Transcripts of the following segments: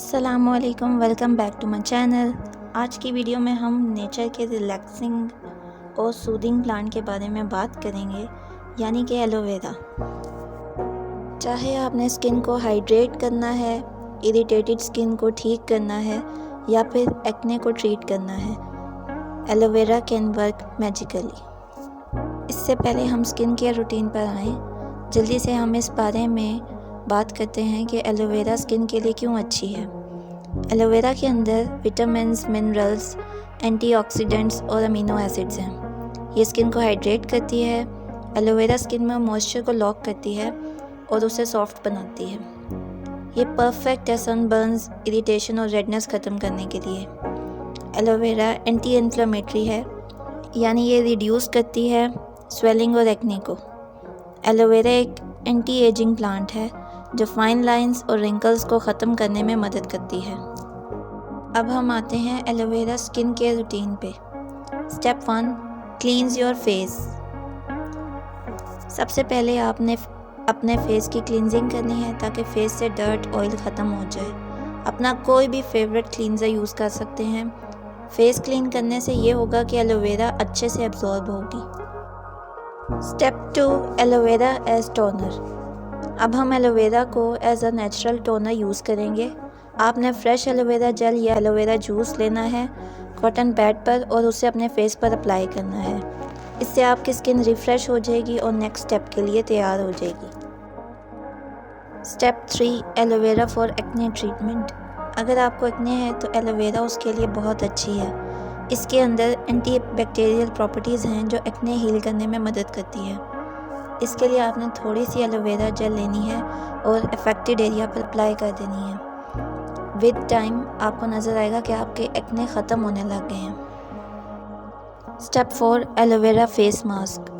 अस्सलामुअलैकुम, welcome back to my channel. आज की वीडियो में हम नेचर के रिलैक्सिंग और सूदिंग प्लांट के बारे में बात करेंगे, यानी कि एलोवेरा। चाहे आपने स्किन को हाइड्रेट करना है, इरिटेटेड स्किन को ठीक करना है या फिर एक्ने को ट्रीट करना है, एलोवेरा कैन वर्क मैजिकली। इससे पहले हम स्किन केयर रूटीन पर आएँ, जल्दी से हम इस बारे में बात करते हैं कि एलोवेरा स्किन के लिए क्यों अच्छी है। एलोवेरा के अंदर विटामिन्स, मिनरल्स, एंटीऑक्सीडेंट्स और अमीनो एसिड्स हैं। ये स्किन को हाइड्रेट करती है। एलोवेरा स्किन में मॉइस्चर को लॉक करती है और उसे सॉफ्ट बनाती है। ये परफेक्ट है सनबर्न्स, इरिटेशन और रेडनेस ख़त्म करने के लिए। एलोवेरा एंटी इन्फ्लेमेटरी है, यानी ये रिड्यूस करती है स्वेलिंग और एक्ने को। एलोवेरा एक एंटी एजिंग प्लांट है जो फाइन लाइंस और रिंकल्स को ख़त्म करने में मदद करती है। अब हम आते हैं एलोवेरा स्किन केयर रूटीन पे। Step 1, क्लींस your face. सबसे पहले आपने अपने फेस की क्लींजिंग करनी है ताकि फेस से डर्ट, ऑयल ख़त्म हो जाए। अपना कोई भी फेवरेट क्लींजर यूज़ कर सकते हैं। फेस क्लीन करने से ये होगा कि एलोवेरा अच्छे से एब्जॉर्ब होगी। Step 2, aloe vera as toner. अब हम एलोवेरा को as a natural toner use करेंगे। आपने फ्रेश एलोवेरा जेल या एलोवेरा जूस लेना है कॉटन पैड पर और उसे अपने फेस पर अप्लाई करना है। इससे आपकी स्किन रिफ़्रेश हो जाएगी और नेक्स्ट स्टेप के लिए तैयार हो जाएगी। Step 3, aloe vera for acne treatment. अगर आपको एक्ने है तो एलोवेरा उसके लिए बहुत अच्छी है। इसके अंदर एंटी बैक्टीरियल प्रॉपर्टीज़ हैं जो एक्ने हील करने में मदद करती है। इसके लिए आपने थोड़ी सी एलोवेरा जेल लेनी है और अफेक्टेड एरिया पर अप्लाई कर देनी है। विद टाइम आपको नज़र आएगा कि आपके एक्ने ख़त्म होने लग गए हैं। Step 4, aloe vera face mask.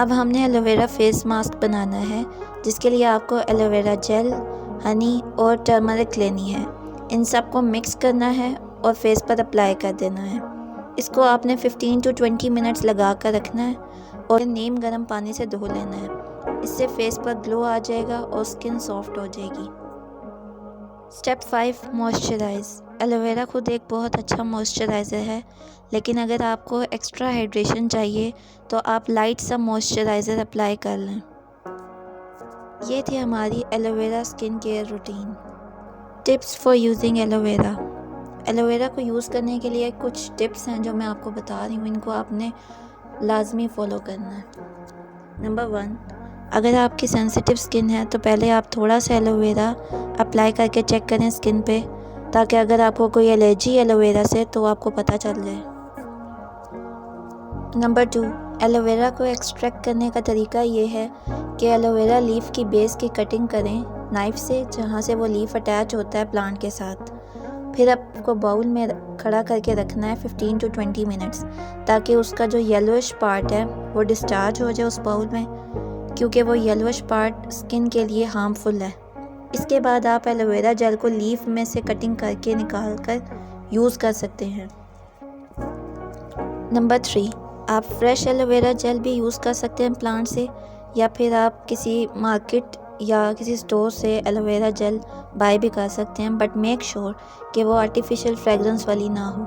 अब हमने एलोवेरा फेस मास्क बनाना है, जिसके लिए आपको एलोवेरा जेल, हनी और टर्मरिक लेनी है। इन सब को मिक्स करना है और फेस पर अप्लाई कर देना है। इसको आपने 15 to 20 मिनट्स लगा कर रखना है और नीम गर्म पानी से धो लेना है। इससे फेस पर ग्लो आ जाएगा और स्किन सॉफ्ट हो जाएगी। Step 5, moisturise. एलोवेरा खुद एक बहुत अच्छा मॉइस्चराइज़र है, लेकिन अगर आपको एक्स्ट्रा हाइड्रेशन चाहिए तो आप लाइट सा मॉइस्चराइज़र अप्लाई कर लें। ये थी हमारी aloe vera skin care routine. Tips for using aloe vera. Aloe vera को यूज़ करने के लिए कुछ टिप्स हैं जो मैं आपको बता रही हूँ, इनको आपने लाजमी फ़ॉलो करना है। नंबर 1, अगर आपकी सेंसिटिव स्किन है तो पहले आप थोड़ा सा एलोवेरा अप्लाई करके चेक करें स्किन पे, ताकि अगर आपको कोई एलर्जी एलोवेरा से तो आपको पता चल जाए। नंबर 2, एलोवेरा को एक्सट्रैक्ट करने का तरीका ये है कि एलोवेरा लीफ की बेस की कटिंग करें नाइफ़ से, जहाँ से वो लीफ अटैच होता है प्लांट के साथ। फिर आपको बाउल में खड़ा करके रखना है 15 to 20 मिनट्स, ताकि उसका जो येलोइश पार्ट है वो डिस्चार्ज हो जाए उस बाउल में, क्योंकि वो येलोइश पार्ट स्किन के लिए हार्मफुल है। इसके बाद आप एलोवेरा जेल को लीफ में से कटिंग करके निकाल कर यूज़ कर सकते हैं। नंबर 3, आप फ्रेश एलोवेरा जेल भी यूज़ कर सकते हैं प्लांट से, या फिर आप किसी मार्केट या किसी स्टोर से एलोवेरा जेल बाय भी कर सकते हैं, बट मेक श्योर कि वो आर्टिफिशियल फ्रेगरेंस वाली ना हो।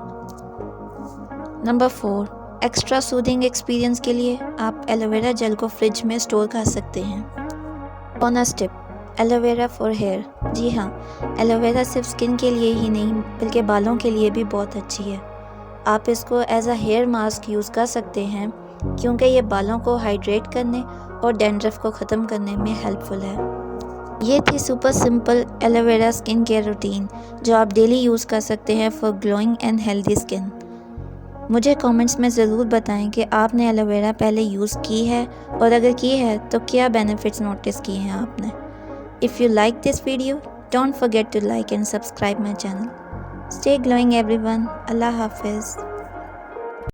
नंबर 4, एक्स्ट्रा सूदिंग एक्सपीरियंस के लिए आप एलोवेरा जेल को फ्रिज में स्टोर कर सकते हैं। Bonus tip, aloe vera for hair. जी हाँ, एलोवेरा सिर्फ स्किन के लिए ही नहीं बल्कि बालों के लिए भी बहुत अच्छी है। आप इसको as a hair mask use कर सकते हैं, क्योंकि ये बालों को हाइड्रेट करने और डैंड्रफ को ख़त्म करने में हेल्पफुल है। ये थी super simple aloe vera skin care routine जो आप डेली यूज़ कर सकते हैं for glowing and healthy skin. मुझे कमेंट्स में ज़रूर बताएं कि आपने एलोवेरा पहले यूज़ की है, और अगर की है तो क्या बेनिफिट्स नोटिस किए हैं आपने। If you like this video, don't forget to like and subscribe my channel. Stay glowing everyone. अल्लाह हाफिज़।